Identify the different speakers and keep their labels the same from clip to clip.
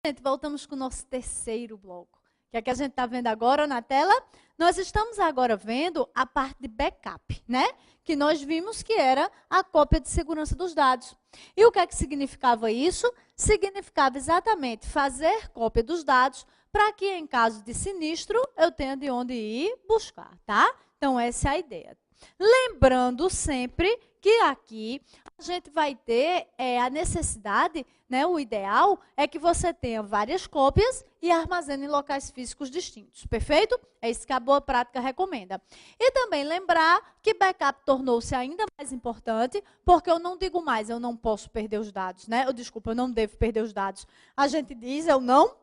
Speaker 1: Gente, voltamos com o nosso terceiro bloco. O que é que a gente está vendo agora na tela? Nós estamos agora vendo a parte de backup, né? Que nós vimos que era a cópia de segurança dos dados. E o que é que significava isso? Significava exatamente fazer cópia dos dados para que, em caso de sinistro, eu tenha de onde ir buscar, tá? Então, essa é a ideia. Lembrando sempre que aqui a gente vai ter a necessidade, né, o ideal é que você tenha várias cópias e armazene em locais físicos distintos, perfeito? É isso que a boa prática recomenda. E também lembrar que backup tornou-se ainda mais importante, porque eu não digo mais, eu não posso perder os dados, né? Eu não devo perder os dados. A gente diz, eu não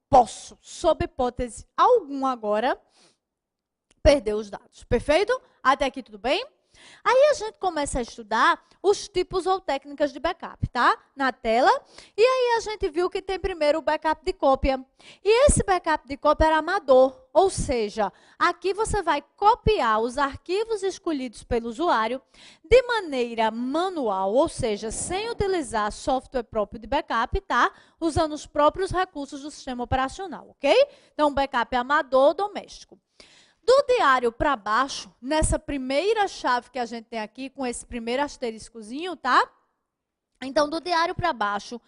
Speaker 1: posso, sob hipótese alguma agora, perder os dados, perfeito? Até aqui tudo bem? Aí a gente começa a estudar os tipos ou técnicas de backup, tá? Na tela. E aí a gente viu que tem primeiro o backup de cópia. E esse backup de cópia era amador, ou seja, aqui você vai copiar os arquivos escolhidos pelo usuário de maneira manual, ou seja, sem utilizar software próprio de backup, tá? Usando os próprios recursos do sistema operacional, ok? Então, backup amador doméstico. Do diário para baixo, nessa primeira chave que a gente tem aqui, com esse primeiro asteriscozinho, tá? Então, do diário para baixo,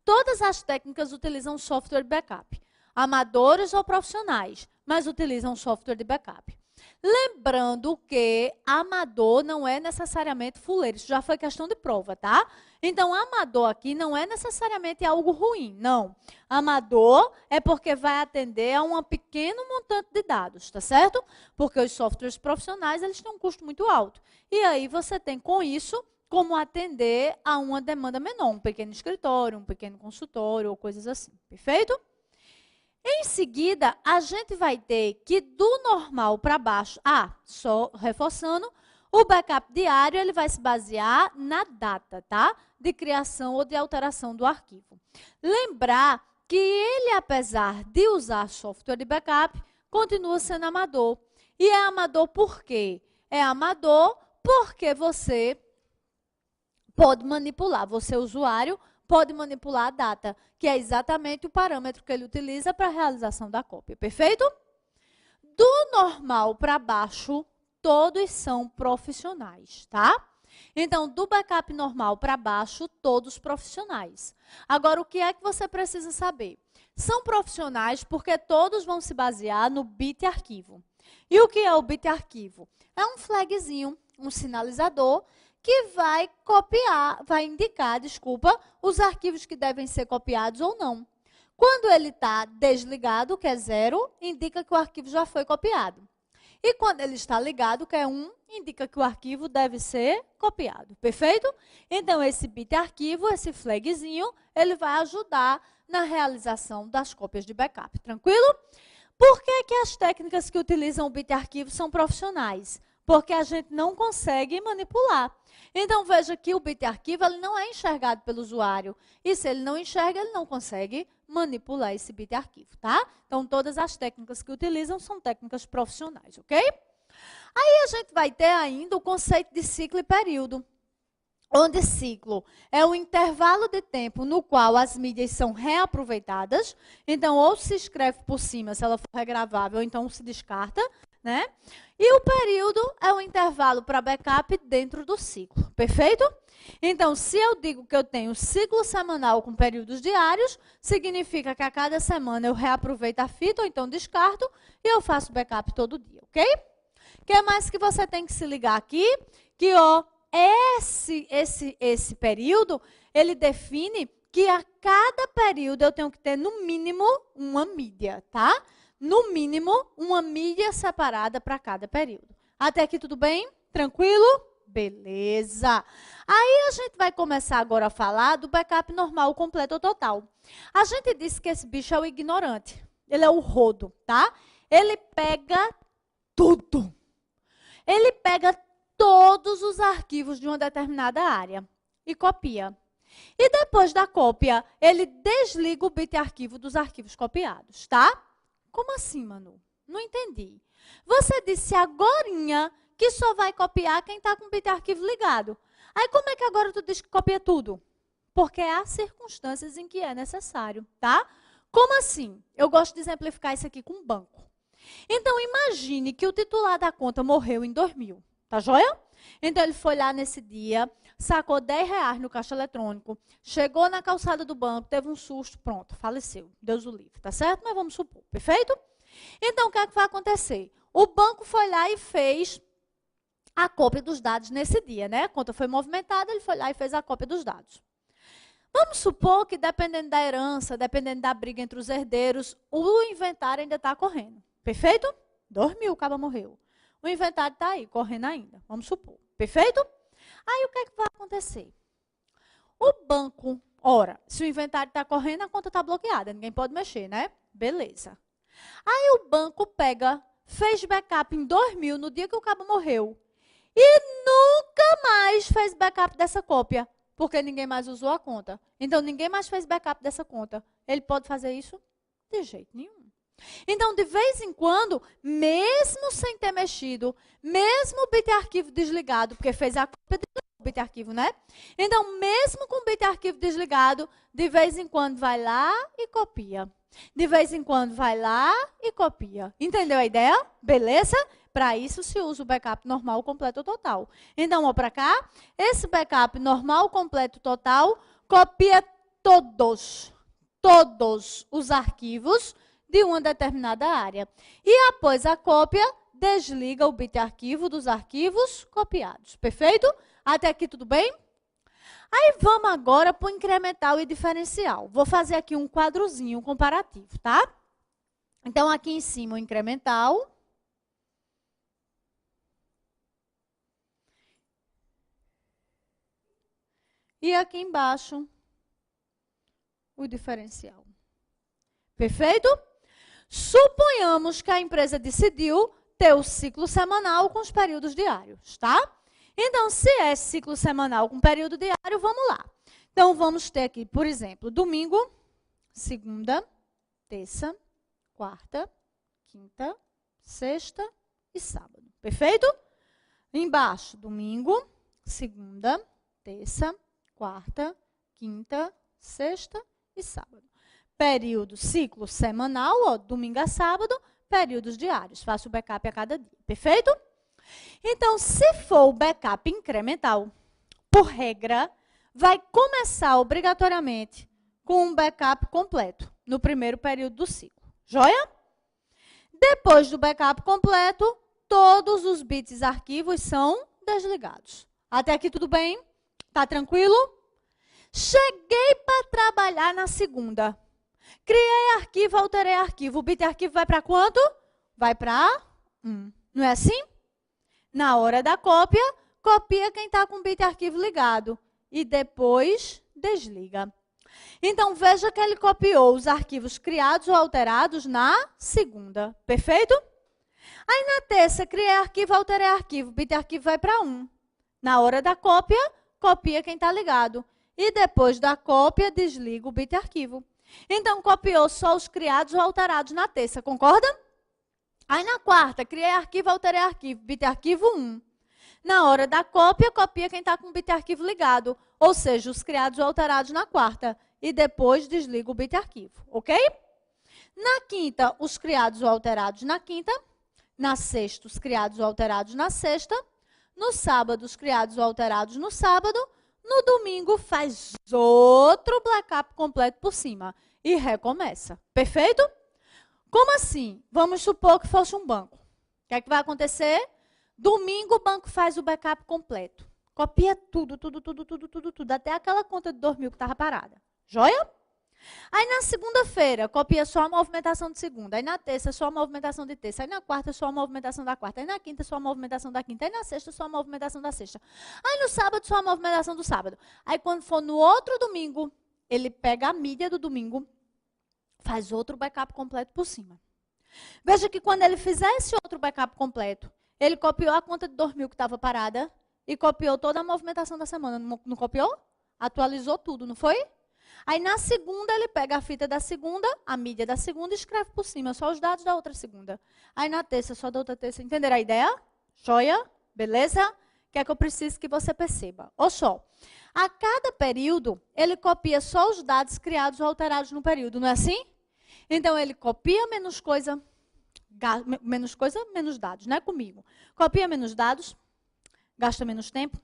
Speaker 1: todas as técnicas utilizam software de backup. Amadores ou profissionais, mas utilizam software de backup. Lembrando que amador não é necessariamente fuleiro, isso já foi questão de prova, tá? Então, amador aqui não é necessariamente algo ruim, não. Amador é porque vai atender a um pequeno montante de dados, tá certo? Porque os softwares profissionais, eles têm um custo muito alto. E aí você tem com isso como atender a uma demanda menor, um pequeno escritório, um pequeno consultório ou coisas assim, perfeito? Em seguida, a gente vai ter que do normal para baixo, só reforçando, o backup diário ele vai se basear na data, tá? De criação ou de alteração do arquivo. Lembrar que ele, apesar de usar software de backup, continua sendo amador. E é amador por quê? É amador porque você pode manipular, você usuário pode manipular a data, que é exatamente o parâmetro que ele utiliza para a realização da cópia, perfeito? Do normal para baixo, todos são profissionais, tá? Então, do backup normal para baixo, todos profissionais. Agora, o que é que você precisa saber? São profissionais porque todos vão se basear no bit arquivo. E o que é o bit arquivo? É um flagzinho, um sinalizador, que vai indicar, os arquivos que devem ser copiados ou não. Quando ele está desligado, que é 0, indica que o arquivo já foi copiado. E quando ele está ligado, que é 1, indica que o arquivo deve ser copiado. Perfeito? Então, esse bit arquivo, esse flagzinho, ele vai ajudar na realização das cópias de backup. Tranquilo? Por que as técnicas que utilizam o bit arquivo são profissionais? Porque a gente não consegue manipular. Então, veja que o bit arquivo ele não é enxergado pelo usuário. E se ele não enxerga, ele não consegue manipular esse bit arquivo, tá? Então, todas as técnicas que utilizam são técnicas profissionais, ok? Aí a gente vai ter ainda o conceito de ciclo e período. Onde ciclo é o intervalo de tempo no qual as mídias são reaproveitadas. Então, ou se escreve por cima, se ela for regravável, ou então se descarta, né? E o período é o intervalo para backup dentro do ciclo, perfeito? Então, se eu digo que eu tenho ciclo semanal com períodos diários, significa que a cada semana eu reaproveito a fita, ou então descarto, e eu faço backup todo dia, ok? O que mais que você tem que se ligar aqui? Que, esse período, ele define que a cada período eu tenho que ter, no mínimo, uma mídia, tá? No mínimo, uma mídia separada para cada período. Até aqui tudo bem? Tranquilo? Beleza. Aí a gente vai começar agora a falar do backup normal, completo ou total. A gente disse que esse bicho é o ignorante. Ele é o rodo, tá? Ele pega tudo. Ele pega todos os arquivos de uma determinada área e copia. E depois da cópia, ele desliga o bit arquivo dos arquivos copiados, tá? Como assim, Manu? Não entendi. Você disse agorinha que só vai copiar quem está com o bit arquivo ligado. Aí como é que agora tu diz que copia tudo? Porque há circunstâncias em que é necessário, tá? Como assim? Eu gosto de exemplificar isso aqui com um banco. Então, imagine que o titular da conta morreu em 2000, tá joia? Então, ele foi lá nesse dia, sacou R$10 no caixa eletrônico, chegou na calçada do banco, teve um susto, pronto, faleceu. Deus o livre, tá certo? Mas vamos supor, perfeito? Então, o que é que vai acontecer? O banco foi lá e fez a cópia dos dados nesse dia, né? A conta foi movimentada, ele foi lá e fez a cópia dos dados. Vamos supor que, dependendo da herança, dependendo da briga entre os herdeiros, o inventário ainda está correndo. Perfeito? 2000, o cara morreu. O inventário está aí, correndo ainda. Vamos supor. Perfeito? Aí, o que é que vai acontecer? O banco, ora, se o inventário está correndo, a conta está bloqueada. Ninguém pode mexer, né? Beleza. Aí, o banco pega, fez backup em 2000, no dia que o cabo morreu. E nunca mais fez backup dessa cópia. Porque ninguém mais usou a conta. Então, ninguém mais fez backup dessa conta. Ele pode fazer isso? De jeito nenhum. Então, de vez em quando, mesmo sem ter mexido, mesmo o bit-arquivo desligado, porque fez a cópia do bit-arquivo, né? Então, mesmo com o bit-arquivo desligado, de vez em quando vai lá e copia. De vez em quando vai lá e copia. Entendeu a ideia? Beleza? Para isso se usa o backup normal, completo ou total. Então, vou para cá. Esse backup normal, completo, total, copia todos os arquivos de uma determinada área. E após a cópia, desliga o bit-arquivo dos arquivos copiados. Perfeito? Até aqui tudo bem? Aí vamos agora para o incremental e diferencial. Vou fazer aqui um quadrozinho comparativo, tá? Então, aqui em cima o incremental. E aqui embaixo o diferencial. Perfeito? Suponhamos que a empresa decidiu ter o ciclo semanal com os períodos diários, tá? Então, se é ciclo semanal com período diário, vamos lá. Então, vamos ter aqui, por exemplo, domingo, segunda, terça, quarta, quinta, sexta e sábado. Perfeito? Embaixo, domingo, segunda, terça, quarta, quinta, sexta e sábado. Período, ciclo semanal, ó, domingo a sábado, períodos diários. Faço o backup a cada dia. Perfeito? Então, se for o backup incremental, por regra, vai começar obrigatoriamente com um backup completo no primeiro período do ciclo. Joia? Depois do backup completo, todos os bits arquivos são desligados. Até aqui tudo bem? Tá tranquilo? Cheguei para trabalhar na segunda. Criei arquivo, alterei arquivo. O bit arquivo vai para quanto? Vai para 1. Não é assim? Na hora da cópia, copia quem está com o bit arquivo ligado. E depois desliga. Então, veja que ele copiou os arquivos criados ou alterados na segunda. Perfeito? Aí, na terça, criei arquivo, alterei arquivo. Bit arquivo vai para 1. Na hora da cópia, copia quem está ligado. E depois da cópia, desliga o bit arquivo. Então, copiou só os criados ou alterados na terça. Concorda? Aí, na quarta, criei arquivo, alterei arquivo. Bit arquivo 1. Na hora da cópia, copia quem está com o bit arquivo ligado. Ou seja, os criados ou alterados na quarta. E depois desliga o bit arquivo. Ok? Na quinta, os criados ou alterados na quinta. Na sexta, os criados ou alterados na sexta. No sábado, os criados ou alterados no sábado. No domingo, faz outro backup completo por cima. E recomeça. Perfeito? Como assim? Vamos supor que fosse um banco. O que é que vai acontecer? Domingo, o banco faz o backup completo. Copia tudo. Até aquela conta de 2000 que estava parada. Joia? Aí, na segunda-feira, copia só a movimentação de segunda. Aí, na terça, só a movimentação de terça. Aí, na quarta, só a movimentação da quarta. Aí, na quinta, só a movimentação da quinta. Aí, na sexta, só a movimentação da sexta. Aí, no sábado, só a movimentação do sábado. Aí, quando for no outro domingo, ele pega a mídia do domingo, faz outro backup completo por cima. Veja que quando ele fizer esse outro backup completo, ele copiou a conta de 2000 que estava parada e copiou toda a movimentação da semana. Não copiou? Atualizou tudo, não foi? Aí, na segunda, ele pega a fita da segunda, a mídia da segunda e escreve por cima, só os dados da outra segunda. Aí, na terça, só da outra terça. Entenderam a ideia? Joia? Beleza? O que é que eu preciso que você perceba? Olha só. A cada período, ele copia só os dados criados ou alterados no período, não é assim? Então, ele copia menos coisa, menos dados, né, comigo. Copia menos dados, gasta menos tempo,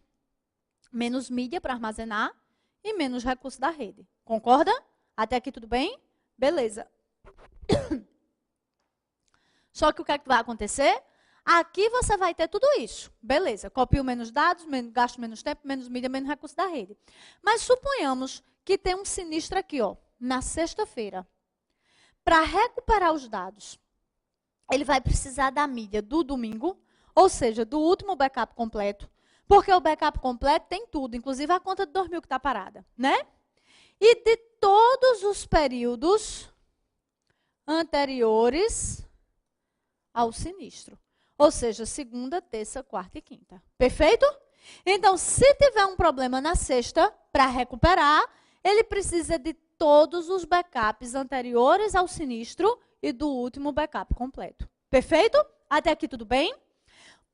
Speaker 1: menos mídia para armazenar e menos recursos da rede. Concorda? Até aqui tudo bem? Beleza. Só que o que é que vai acontecer? Aqui você vai ter tudo isso. Beleza, copio menos dados, gasto menos tempo, menos mídia, menos recursos da rede. Mas suponhamos que tem um sinistro aqui, ó, na sexta-feira. Para recuperar os dados, ele vai precisar da mídia do domingo, ou seja, do último backup completo, porque o backup completo tem tudo, inclusive a conta de 2000 que está parada, né? E de todos os períodos anteriores ao sinistro. Ou seja, segunda, terça, quarta e quinta. Perfeito? Então, se tiver um problema na sexta, para recuperar, ele precisa de todos os backups anteriores ao sinistro e do último backup completo. Perfeito? Até aqui tudo bem?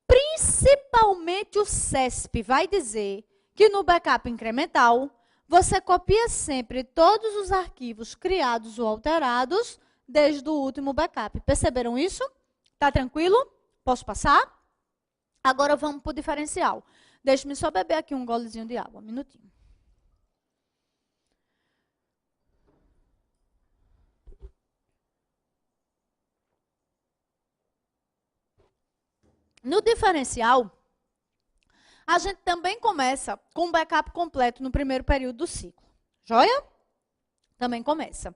Speaker 1: Principalmente o CESP vai dizer que no backup incremental, você copia sempre todos os arquivos criados ou alterados desde o último backup. Perceberam isso? Tá tranquilo? Posso passar? Agora vamos para o diferencial. Deixe-me só beber aqui um golezinho de água, um minutinho. No diferencial, a gente também começa com um backup completo no primeiro período do ciclo. Joia? Também começa.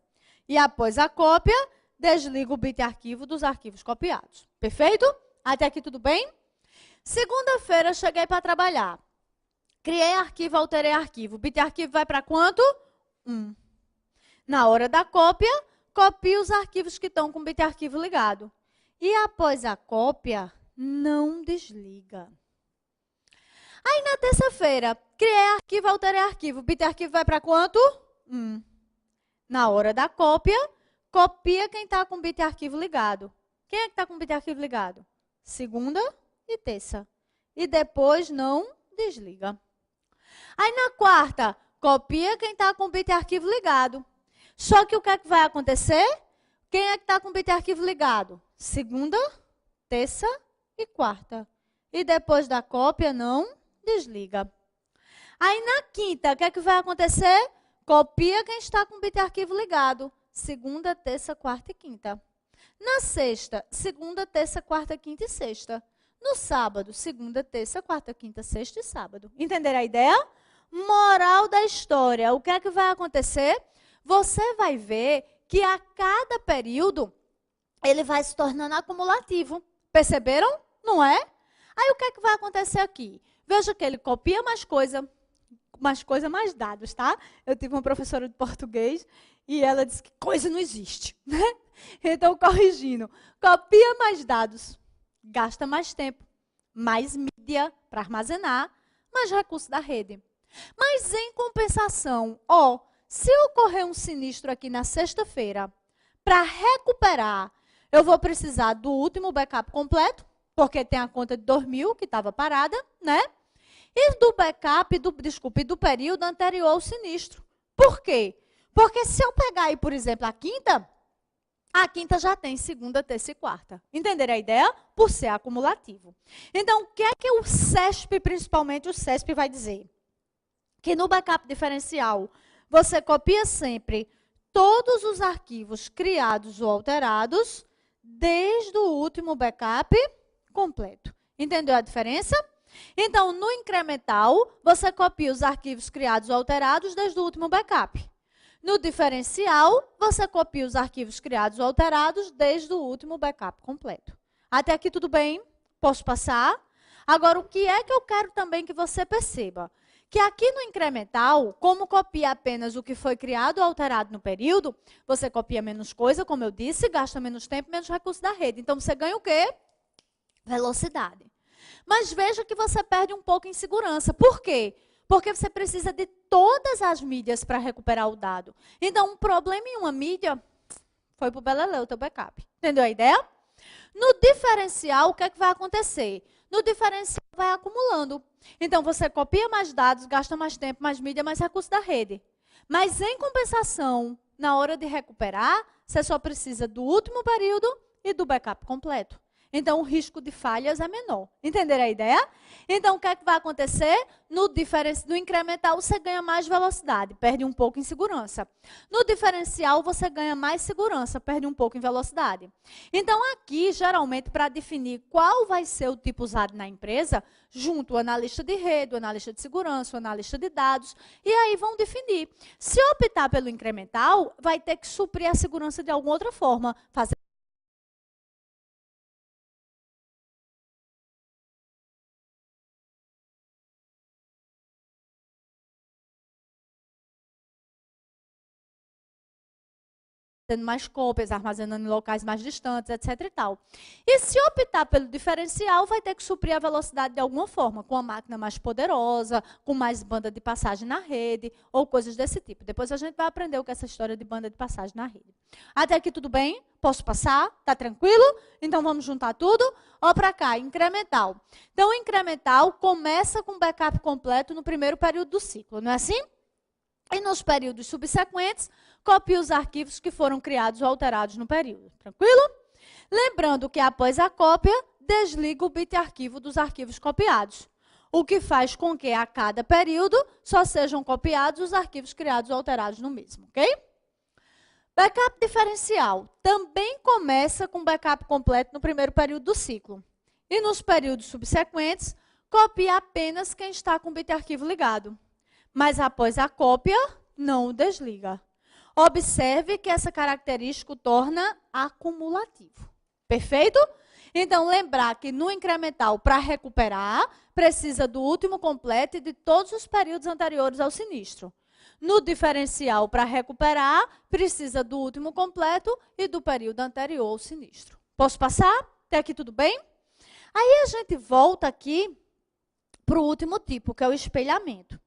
Speaker 1: E após a cópia, desliga o bit arquivo dos arquivos copiados. Perfeito? Até aqui tudo bem? Segunda-feira, cheguei para trabalhar. Criei arquivo, alterei arquivo. O bit arquivo vai para quanto? 1. Na hora da cópia, copio os arquivos que estão com o bit arquivo ligado. E após a cópia, não desliga. Aí na terça-feira, criei arquivo, alterei arquivo. O bit arquivo vai para quanto? 1. Na hora da cópia, copia quem está com o bit arquivo ligado. Quem é que está com o bit arquivo ligado? Segunda e terça. E depois não desliga. Aí na quarta, copia quem está com o bit arquivo ligado. Só que o que é que vai acontecer? Quem é que está com o bit arquivo ligado? Segunda, terça e quarta. E depois da cópia, não desliga. Aí na quinta, o que é que vai acontecer? Copia quem está com o bit arquivo ligado. Segunda, terça, quarta e quinta. Na sexta, segunda, terça, quarta, quinta e sexta. No sábado, segunda, terça, quarta, quinta, sexta e sábado. Entenderam a ideia? Moral da história. O que é que vai acontecer? Você vai ver que a cada período, ele vai se tornando acumulativo. Perceberam? Não é? Aí o que é que vai acontecer aqui? Veja que ele copia mais mais dados, tá? Eu tive uma professora de português e ela disse que coisa não existe, né? Então, corrigindo, copia mais dados, gasta mais tempo, mais mídia para armazenar, mais recursos da rede. Mas, em compensação, se ocorrer um sinistro aqui na sexta-feira, para recuperar, eu vou precisar do último backup completo, porque tem a conta de 2000 que estava parada, né? E do backup, do período anterior ao sinistro. Por quê? Porque se eu pegar aí, por exemplo, a quinta já tem segunda, terça e quarta. Entenderam a ideia? Por ser acumulativo. Então, o que é que o CESP, principalmente o CESP, vai dizer? Que no backup diferencial, você copia sempre todos os arquivos criados ou alterados desde o último backup completo. Entendeu a diferença? Então, no incremental, você copia os arquivos criados ou alterados desde o último backup. No diferencial, você copia os arquivos criados ou alterados desde o último backup completo. Até aqui tudo bem? Posso passar? Agora, o que é que eu quero também que você perceba? Que aqui no incremental, como copia apenas o que foi criado ou alterado no período, você copia menos coisa, como eu disse, gasta menos tempo, menos recursos da rede. Então, você ganha o quê? Velocidade. Mas veja que você perde um pouco em segurança. Por quê? Porque você precisa de todas as mídias para recuperar o dado. Então, um problema em uma mídia foi para o beleléu, o teu backup. Entendeu a ideia? No diferencial, o que é que vai acontecer? No diferencial, vai acumulando. Então, você copia mais dados, gasta mais tempo, mais mídia, mais recursos da rede. Mas, em compensação, na hora de recuperar, você só precisa do último período e do backup completo. Então, o risco de falhas é menor. Entenderam a ideia? Então, o que é que vai acontecer? No incremental, você ganha mais velocidade, perde um pouco em segurança. No diferencial, você ganha mais segurança, perde um pouco em velocidade. Então, aqui, geralmente, para definir qual vai ser o tipo usado na empresa, junto o analista de rede, o analista de segurança, o analista de dados, e aí vão definir. Se optar pelo incremental, vai ter que suprir a segurança de alguma outra forma, fazer tendo mais cópias, armazenando em locais mais distantes, etc. e tal. E se optar pelo diferencial, vai ter que suprir a velocidade de alguma forma, com a máquina mais poderosa, com mais banda de passagem na rede, ou coisas desse tipo. Depois a gente vai aprender o que é essa história de banda de passagem na rede. Até aqui tudo bem? Posso passar? Tá tranquilo? Então vamos juntar tudo. Ó para cá, incremental. Então o incremental começa com backup completo no primeiro período do ciclo, não é assim? E nos períodos subsequentes, copia os arquivos que foram criados ou alterados no período. Tranquilo? Lembrando que após a cópia, desliga o bit arquivo dos arquivos copiados, o que faz com que a cada período só sejam copiados os arquivos criados ou alterados no mesmo, ok? Backup diferencial também começa com backup completo no primeiro período do ciclo. E nos períodos subsequentes, copia apenas quem está com o bit arquivo ligado. Mas após a cópia, não o desliga. Observe que essa característica o torna acumulativo. Perfeito? Então, lembrar que no incremental, para recuperar, precisa do último completo e de todos os períodos anteriores ao sinistro. No diferencial, para recuperar, precisa do último completo e do período anterior ao sinistro. Posso passar? Até aqui tudo bem? Aí a gente volta aqui para o último tipo, que é o espelhamento.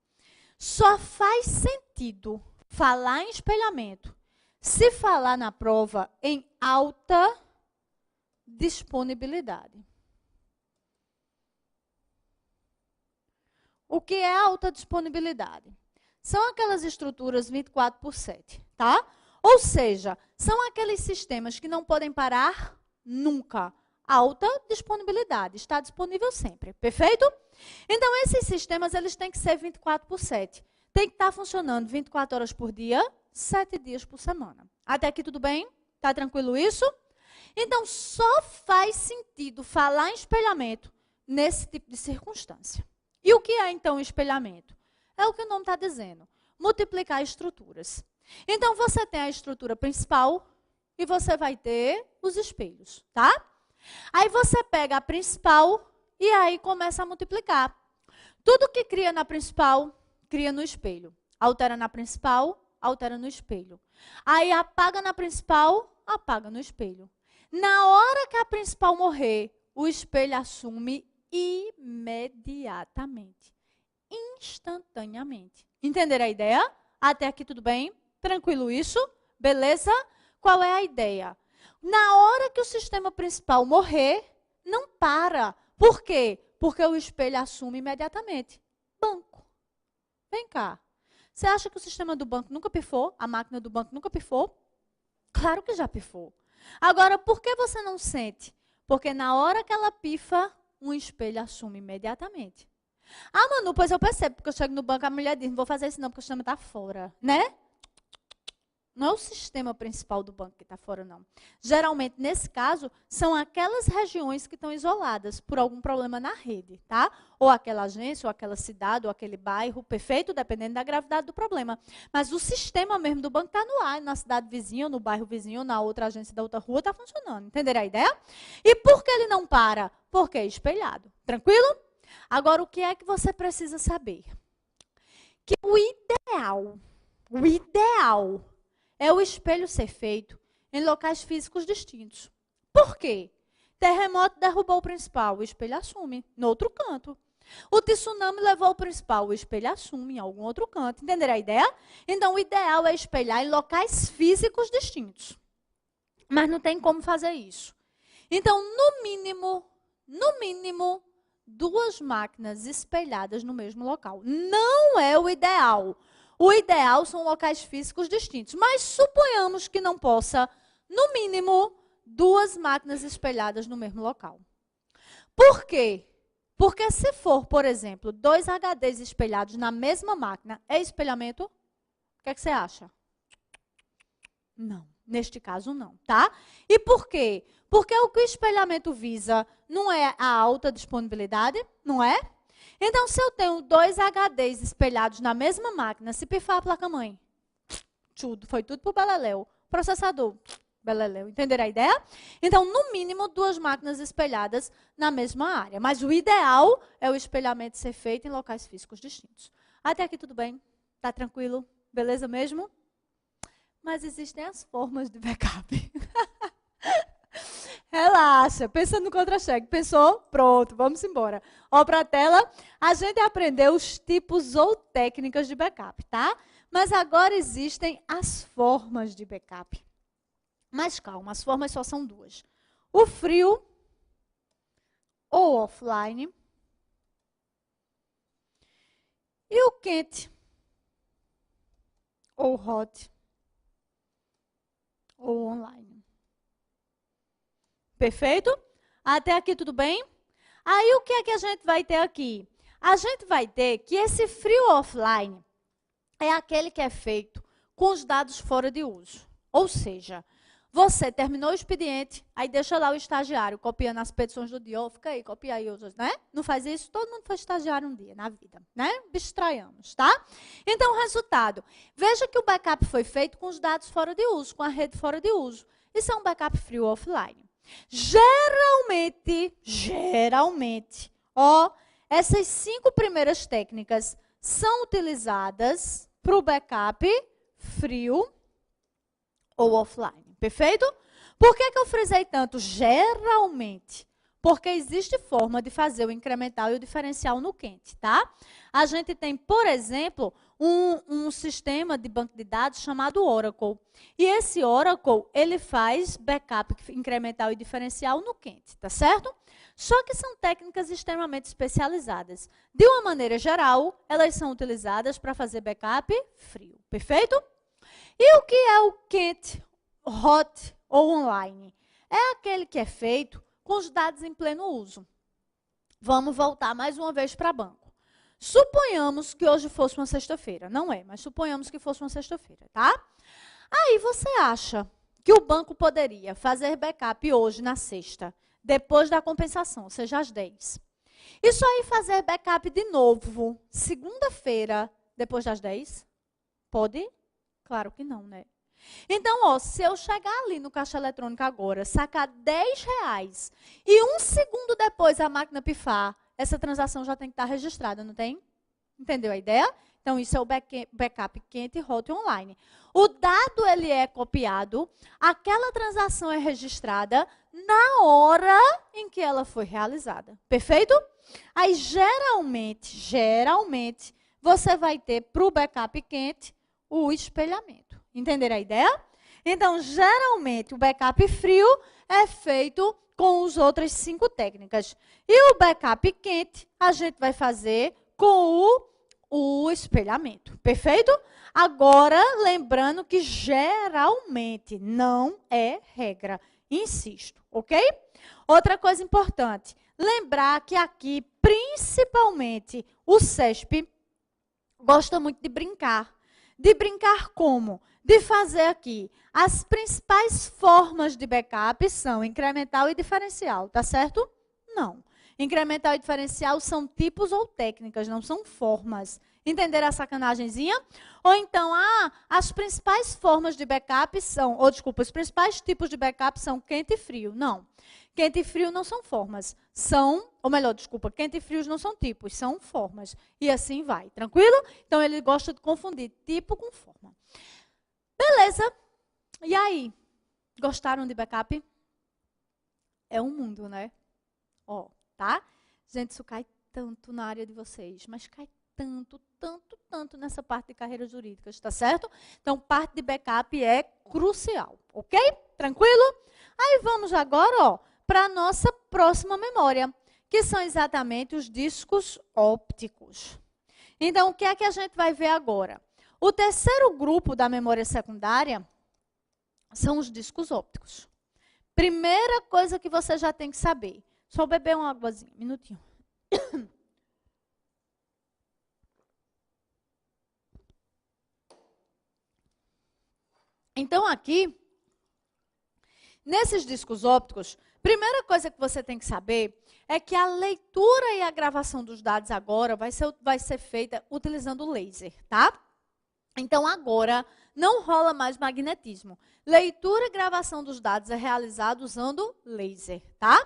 Speaker 1: Só faz sentido falar em espelhamento se falar na prova em alta disponibilidade. O que é alta disponibilidade? São aquelas estruturas 24/7, tá? Ou seja, são aqueles sistemas que não podem parar nunca. Alta disponibilidade, está disponível sempre, perfeito? Então, esses sistemas, eles têm que ser 24/7. Tem que estar funcionando 24 horas por dia, 7 dias por semana. Até aqui tudo bem? Está tranquilo isso? Então, só faz sentido falar em espelhamento nesse tipo de circunstância. E o que é, então, espelhamento? É o que o nome está dizendo. Multiplicar estruturas. Então, você tem a estrutura principal e você vai ter os espelhos, tá? Aí você pega a principal e aí começa a multiplicar. Tudo que cria na principal, cria no espelho. Altera na principal, altera no espelho. Aí apaga na principal, apaga no espelho. Na hora que a principal morrer, o espelho assume imediatamente. Instantaneamente. Entenderam a ideia? Até aqui tudo bem? Tranquilo isso? Beleza? Qual é a ideia? Na hora que o sistema principal morrer, não para. Por quê? Porque o espelho assume imediatamente. Banco. Vem cá. Você acha que o sistema do banco nunca pifou? A máquina do banco nunca pifou? Claro que já pifou. Agora, por que você não sente? Porque na hora que ela pifa, um espelho assume imediatamente. Ah, Manu, pois eu percebo, porque eu chego no banco, a mulher diz, não vou fazer isso não, porque o sistema está fora. Né? Não é o sistema principal do banco que está fora, não. Geralmente, nesse caso, são aquelas regiões que estão isoladas por algum problema na rede, tá? Ou aquela agência, ou aquela cidade, ou aquele bairro, perfeito, dependendo da gravidade do problema. Mas o sistema mesmo do banco está no ar, na cidade vizinha, ou no bairro vizinho, ou na outra agência da outra rua, está funcionando. Entenderam a ideia? E por que ele não para? Porque é espelhado. Tranquilo? Agora, o que é que você precisa saber? Que o ideal é o espelho ser feito em locais físicos distintos. Por quê? Terremoto derrubou o principal, o espelho assume, no outro canto. O tsunami levou o principal, o espelho assume em algum outro canto. Entenderam a ideia? Então, o ideal é espelhar em locais físicos distintos. Mas não tem como fazer isso. Então, no mínimo, 2 máquinas espelhadas no mesmo local. Não é o ideal. O ideal são locais físicos distintos. Mas suponhamos que não possa, no mínimo, 2 máquinas espelhadas no mesmo local. Por quê? Porque se for, por exemplo, 2 HDs espelhados na mesma máquina, é espelhamento? O que é que você acha? Não. Neste caso, não, tá? E por quê? Porque o que o espelhamento visa não é a alta disponibilidade, não é? Então, se eu tenho 2 HDs espelhados na mesma máquina, se pifar a placa-mãe, foi tudo pro beleléu. Processador, beleléu. Entenderam a ideia? Então, no mínimo, 2 máquinas espelhadas na mesma área. Mas o ideal é o espelhamento ser feito em locais físicos distintos. Até aqui tudo bem? Tá tranquilo? Beleza mesmo? Mas existem as formas de backup. Relaxa, pensa no contra-cheque. Pensou? Pronto, vamos embora. Ó, para a tela, a gente aprendeu os tipos ou técnicas de backup, tá? Mas agora existem as formas de backup. Mas calma, as formas só são 2. O frio ou offline e o quente ou hot ou online. Perfeito? Até aqui tudo bem? Aí o que é que a gente vai ter aqui? A gente vai ter que esse frio offline é aquele que é feito com os dados fora de uso. Ou seja, você terminou o expediente, aí deixa lá o estagiário copiando as petições do dia. Fica aí, copia aí, né? Não faz isso? Todo mundo foi estagiário um dia na vida, né? Abstraiamos, tá? Então, resultado. Veja que o backup foi feito com os dados fora de uso, com a rede fora de uso. Isso é um backup frio offline. Geralmente, ó, essas 5 primeiras técnicas são utilizadas para o backup frio ou offline. Perfeito? Por que eu frisei tanto? Geralmente. Porque existe forma de fazer o incremental e o diferencial no quente, tá? A gente tem, por exemplo, um sistema de banco de dados chamado Oracle. E esse Oracle, ele faz backup incremental e diferencial no quente, tá certo? Só que são técnicas extremamente especializadas. De uma maneira geral, elas são utilizadas para fazer backup frio, perfeito? E o que é o quente, hot ou online? É aquele que é feito com os dados em pleno uso. Vamos voltar mais uma vez para banco. Suponhamos que hoje fosse uma sexta-feira. Não é, mas suponhamos que fosse uma sexta-feira, tá? Aí você acha que o banco poderia fazer backup hoje, na sexta, depois da compensação, ou seja, às 10. Isso aí fazer backup de novo, segunda-feira, depois das 10? Pode? Claro que não, né? Então, ó, se eu chegar ali no caixa eletrônico agora, sacar R$10 e 1 segundo depois a máquina pifar, essa transação já tem que estar registrada, não tem? Entendeu a ideia? Então, isso é o backup quente, hot e online. O dado ele é copiado, aquela transação é registrada na hora em que ela foi realizada. Perfeito? Aí, geralmente, você vai ter para o backup quente o espelhamento. Entenderam a ideia? Então, geralmente, o backup frio é feito com as outras 5 técnicas. E o backup quente, a gente vai fazer com o espelhamento. Perfeito? Agora, lembrando que geralmente não é regra. Insisto, ok? Outra coisa importante. Lembrar que aqui, principalmente, o CESP gosta muito de brincar. De brincar como? De fazer aqui. As principais formas de backup são incremental e diferencial, tá certo? Não. Incremental e diferencial são tipos ou técnicas, não são formas. Entenderam a sacanagemzinha? Ou então, as principais formas de backup são, os principais tipos de backup são quente e frio. Não. Quente e frio não são formas. Quente e frios não são tipos, são formas. E assim vai, tranquilo? Então, ele gosta de confundir tipo com forma. Beleza. E aí? Gostaram de backup? É um mundo, né? Ó, tá? Gente, isso cai tanto na área de vocês, mas cai tanto nessa parte de carreiras jurídicas, tá certo? Então, parte de backup é crucial, ok? Tranquilo? Aí vamos agora, ó, para a nossa próxima memória, que são exatamente os discos ópticos. Então, o que é que a gente vai ver agora? O terceiro grupo da memória secundária são os discos ópticos. Primeira coisa que você já tem que saber. Só beber uma águazinha, um minutinho. Então, aqui, nesses discos ópticos, primeira coisa que você tem que saber é que a leitura e a gravação dos dados agora vai ser feita utilizando laser, tá? Então, agora, não rola mais magnetismo. Leitura e gravação dos dados é realizada usando laser, tá?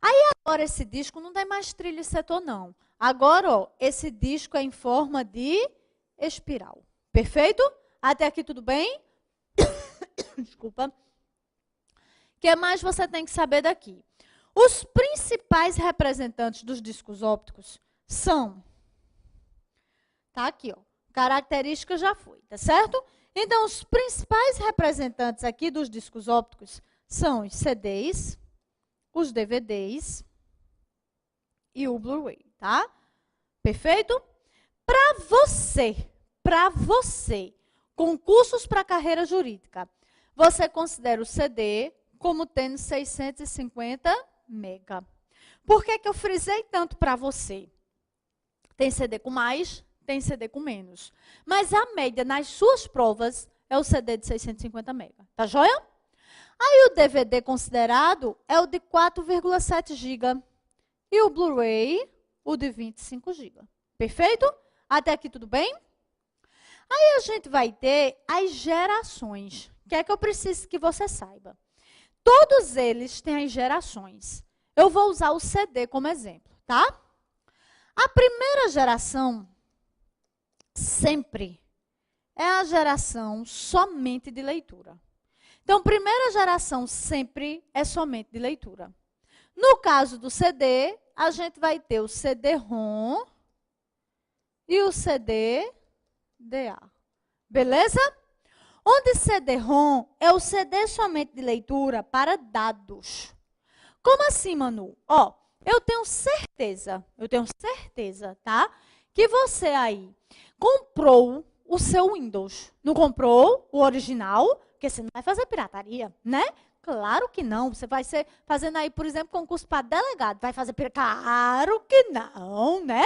Speaker 1: Aí, agora, esse disco não tem mais trilho e setor, não. Agora, ó, esse disco é em forma de espiral. Perfeito? Até aqui tudo bem? Desculpa. O que mais você tem que saber daqui? Os principais representantes dos discos ópticos são... Tá aqui, ó. Característica já foi, tá certo? Então, os principais representantes aqui dos discos ópticos são os CDs, os DVDs e o Blu-ray, tá? Perfeito? Para você, concursos para carreira jurídica, você considera o CD como tendo 650 mega. Por que que eu frisei tanto para você? Tem CD com mais, tem CD com menos. Mas a média nas suas provas é o CD de 650 mega. Tá joia? Aí o DVD considerado é o de 4,7 GB. E o Blu-ray, o de 25 GB. Perfeito? Até aqui tudo bem? Aí a gente vai ter as gerações. O que é que eu preciso que você saiba? Todos eles têm as gerações. Eu vou usar o CD como exemplo, tá? A primeira geração sempre é a geração somente de leitura. Então, primeira geração sempre é somente de leitura. No caso do CD, a gente vai ter o CD-ROM e o CD-DA. Beleza? Onde CD-ROM é o CD somente de leitura para dados. Como assim, Manu? Ó, eu tenho certeza, tá? Que você aí comprou o seu Windows. Não comprou o original? Porque você não vai fazer pirataria, né? Claro que não. Você vai ser fazendo aí, por exemplo, concurso para delegado. Vai fazer pirataria? Claro que não, né?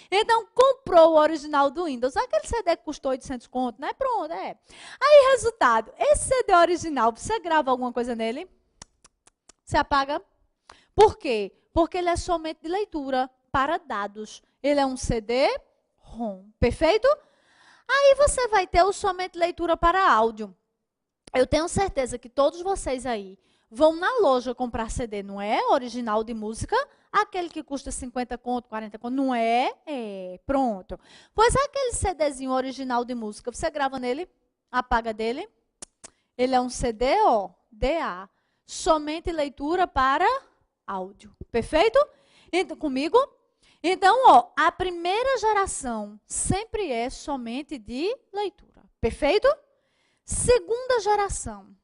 Speaker 1: Então, comprou o original do Windows. Aquele CD que custou 800 conto, né? Pronto, é. Aí, resultado. Esse CD original, você grava alguma coisa nele? Você apaga? Por quê? Porque ele é somente de leitura para dados. Ele é um CD-ROM. Perfeito? Aí, você vai ter o somente leitura para áudio. Eu tenho certeza que todos vocês aí vão na loja comprar CD, não é? Original de música, aquele que custa 50 conto, 40 conto, não é? É, pronto. Pois aquele CDzinho original de música, você grava nele, apaga dele. Ele é um CD, ó, DA. Somente leitura para áudio. Perfeito? Então, comigo? Então, ó, a primeira geração sempre é somente de leitura. Perfeito? Segunda geração.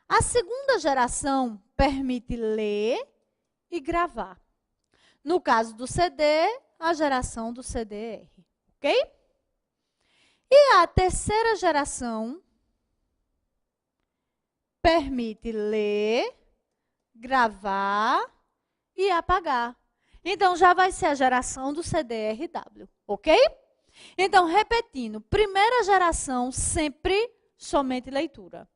Speaker 1: A segunda geração permite ler e gravar. No caso do CD, a geração do CDR. Ok? E a terceira geração permite ler, gravar e apagar. Então, já vai ser a geração do CDRW. Ok? Então, repetindo. Primeira geração sempre somente leitura.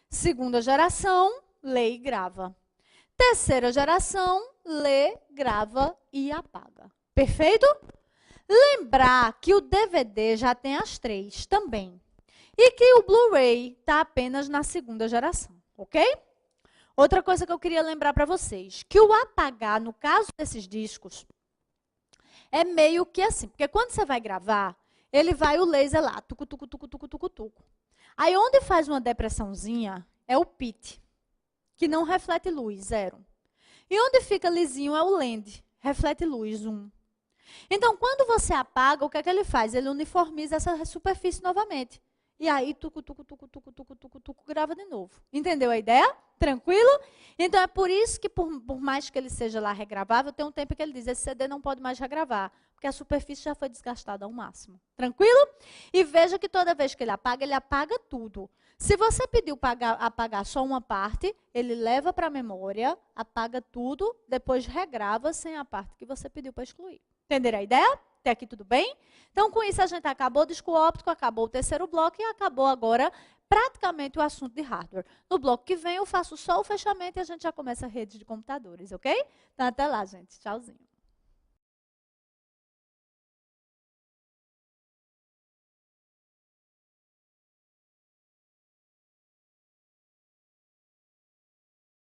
Speaker 1: Segunda geração, lê e grava. Terceira geração, lê, grava e apaga. Perfeito? Lembrar que o DVD já tem as três também. E que o Blu-ray está apenas na segunda geração. Ok? Outra coisa que eu queria lembrar para vocês, que o apagar, no caso desses discos, é meio que assim. Porque quando você vai gravar, ele vai o laser lá, tucu, tucu, tucu, tucu, tucu, tucu. Aí, onde faz uma depressãozinha, é o pit, que não reflete luz, 0. E onde fica lisinho é o lend, reflete luz, 1. Então, quando você apaga, o que é que ele faz? Ele uniformiza essa superfície novamente. E aí, tucu, tucu, tucu, tucu, tucu, tucu, tucu, grava de novo. Entendeu a ideia? Tranquilo? Então, é por isso que, por mais que ele seja lá regravável, tem um tempo que ele diz, esse CD não pode mais regravar, porque a superfície já foi desgastada ao máximo. Tranquilo? E veja que toda vez que ele apaga tudo. Se você pediu apagar só uma parte, ele leva para a memória, apaga tudo, depois regrava sem a parte que você pediu para excluir. Entenderam a ideia? Até aqui tudo bem? Então, com isso, a gente acabou o disco óptico, acabou o terceiro bloco e acabou agora praticamente o assunto de hardware. No bloco que vem, eu faço só o fechamento e a gente já começa a rede de computadores, ok? Então, até lá, gente. Tchauzinho.